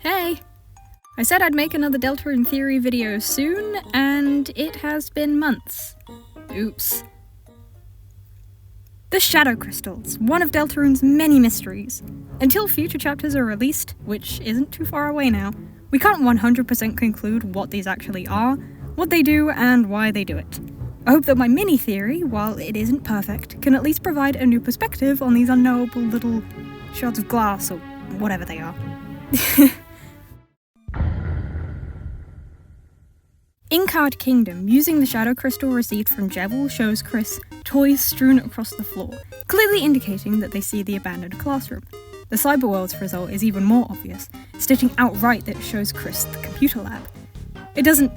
Hey! I said I'd make another Deltarune theory video soon, and it has been months. Oops. The Shadow Crystals, one of Deltarune's many mysteries. Until future chapters are released, which isn't too far away now, we can't 100% conclude what these actually are, what they do, and why they do it. I hope that my mini-theory, while it isn't perfect, can at least provide a new perspective on these unknowable little shards of glass, or whatever they are. In Card Kingdom, using the Shadow Crystal received from Jevil shows Chris toys strewn across the floor, clearly indicating that they see the abandoned classroom. The Cyberworld's result is even more obvious, stating outright that it shows Chris the computer lab. It doesn't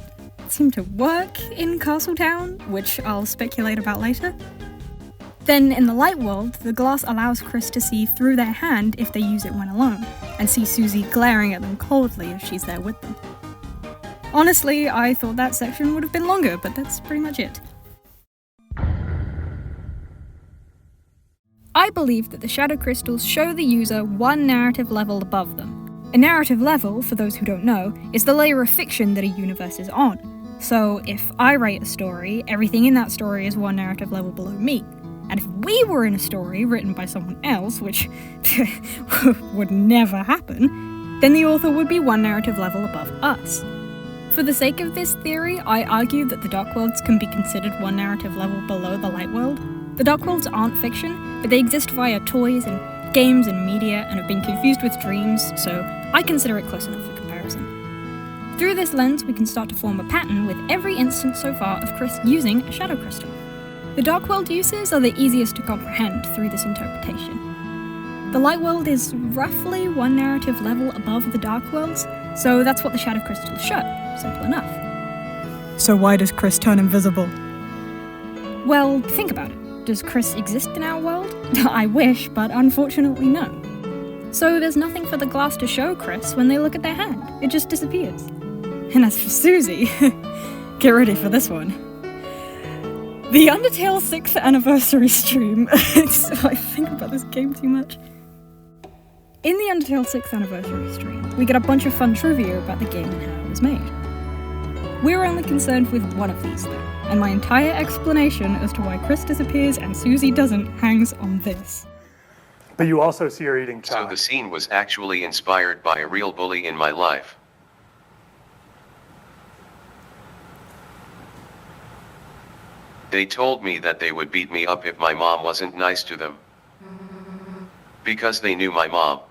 seem to work in Castletown, which I'll speculate about later. Then, in the Light World, the glass allows Chris to see through their hand if they use it when alone, and see Susie glaring at them coldly if she's there with them. Honestly, I thought that section would have been longer, but that's pretty much it. I believe that the Shadow Crystals show the user one narrative level above them. A narrative level, for those who don't know, is the layer of fiction that a universe is on. So, if I write a story, everything in that story is one narrative level below me. And if we were in a story written by someone else, which would never happen, then the author would be one narrative level above us. For the sake of this theory, I argue that the Dark Worlds can be considered one narrative level below the Light World. The Dark Worlds aren't fiction, but they exist via toys and games and media and have been confused with dreams, so I consider it close enough for comparison. Through this lens, we can start to form a pattern with every instance so far of Chris using a Shadow Crystal. The Dark World uses are the easiest to comprehend through this interpretation. The Light World is roughly one narrative level above the Dark Worlds, so that's what the Shadow Crystals show. Simple enough. So why does Chris turn invisible? Well, think about it. Does Chris exist in our world? I wish, but unfortunately no. So there's nothing for the glass to show Chris when they look at their hand. It just disappears. And as for Susie, get ready for this one. The Undertale 6th anniversary stream. I think about this game too much. In the Undertale 6th anniversary stream, we get a bunch of fun trivia about the game and how it was made. We're only concerned with one of these though, and my entire explanation as to why Chris disappears and Susie doesn't hangs on this. But you also see her eating chocolate. So the scene was actually inspired by a real bully in my life. They told me that they would beat me up if my mom wasn't nice to them. Because they knew my mom.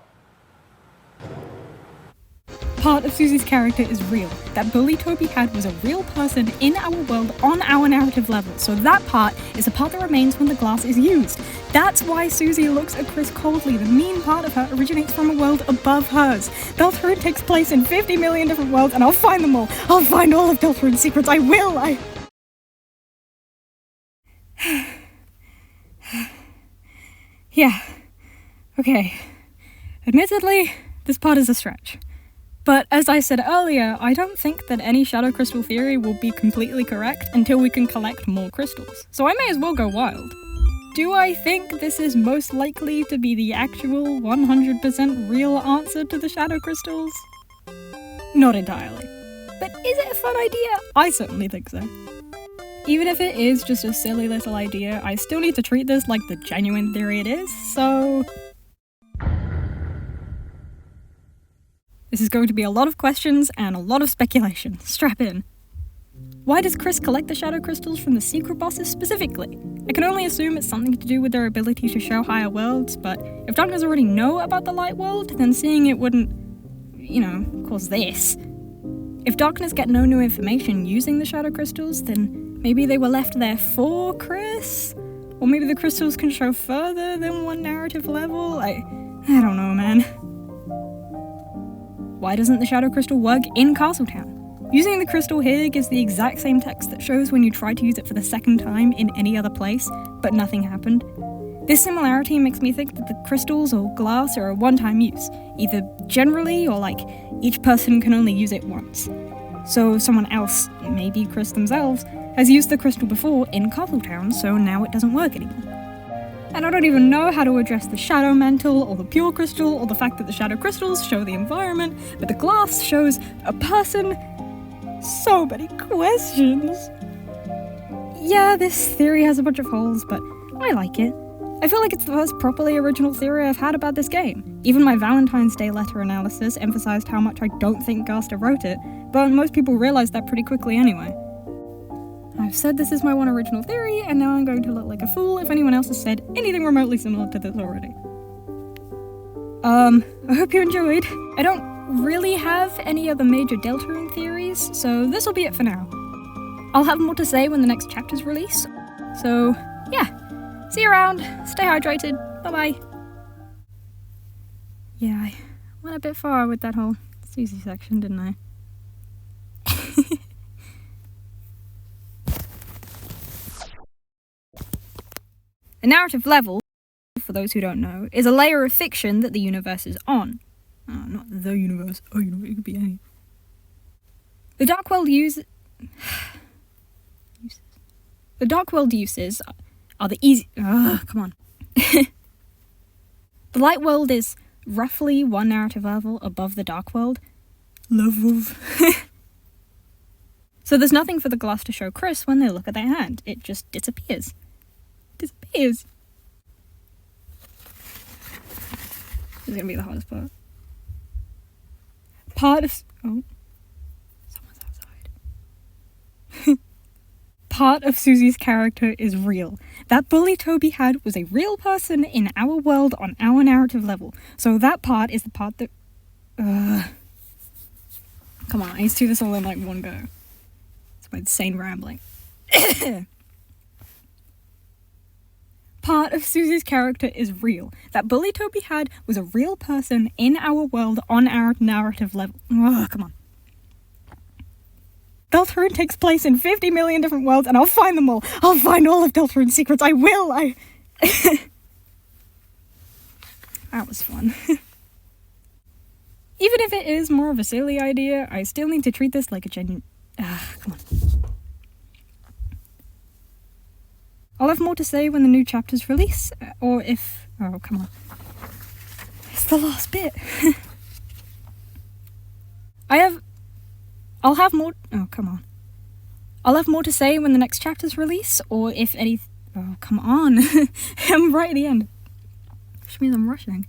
Part of Susie's character is real. That bully Toby had was a real person in our world on our narrative level, so that part is a part that remains when the glass is used. That's why Susie looks at Chris coldly. The mean part of her originates from a world above hers. Deltarune takes place in 50 million different worlds, and I'll find them all. I'll find all of Deltarune's secrets. I will! Yeah. Okay. Admittedly, this part is a stretch. But as I said earlier, I don't think that any Shadow Crystal theory will be completely correct until we can collect more crystals, so I may as well go wild. Do I think this is most likely to be the actual 100% real answer to the Shadow Crystals? Not entirely. But is it a fun idea? I certainly think so. Even if it is just a silly little idea, I still need to treat this like the genuine theory it is, so... This is going to be a lot of questions and a lot of speculation. Strap in. Why does Chris collect the Shadow Crystals from the secret bosses specifically? I can only assume it's something to do with their ability to show higher worlds, but if Darkness already know about the Light World, then seeing it wouldn't, cause this. If Darkness get no new information using the Shadow Crystals, then maybe they were left there for Chris? Or maybe the crystals can show further than one narrative level? I don't know, man. Why doesn't the Shadow Crystal work in Castletown? Using the crystal here gives the exact same text that shows when you try to use it for the second time in any other place, but nothing happened. This similarity makes me think that the crystals or glass are a one-time use, either generally or like each person can only use it once. So someone else, maybe Chris themselves, has used the crystal before in Castletown, so now it doesn't work anymore. And I don't even know how to address the shadow mantle, or the pure crystal, or the fact that the shadow crystals show the environment, but the glass shows a person. So many questions. Yeah, this theory has a bunch of holes, but I like it. I feel like it's the first properly original theory I've had about this game. Even my Valentine's Day letter analysis emphasized how much I don't think Gaster wrote it, but most people realized that pretty quickly anyway. I've said this is my one original theory, and now I'm going to look like a fool if anyone else has said anything remotely similar to this already. I hope you enjoyed. I don't really have any other major Deltarune theories, so this will be it for now. I'll have more to say when the next chapters release. So, yeah. See you around. Stay hydrated. Bye-bye. Yeah, I went a bit far with that whole Susie section, didn't I? A narrative level, for those who don't know, is a layer of fiction that the universe is on. Oh, not the universe. Oh, it could be any. The Dark World uses are the easy. Come on. The Light World is roughly one narrative level above the Dark World. So there's nothing for the glass to show Chris when they look at their hand. It just disappears. This is gonna be the hardest part. Someone's outside. Part of Susie's character is real. That bully Toby had was a real person in our world on our narrative level. So that part is the part that... Come on, I used to do this all in like one go. It's my insane rambling. Part of Susie's character is real. That bully Toby had was a real person in our world on our narrative level. Come on. Deltarune takes place in 50 million different worlds, and I'll find them all. I'll find all of Deltarune's secrets. I will. That was fun. Even if it is more of a silly idea, I still need to treat this like a genuine... come on. I'll have more to say when the new chapters release, or if... Oh, come on. It's the last bit. I'll have more... Oh, come on. I'll have more to say when the next chapters release, or if any... Oh, come on. I'm right at the end. Which means I'm rushing.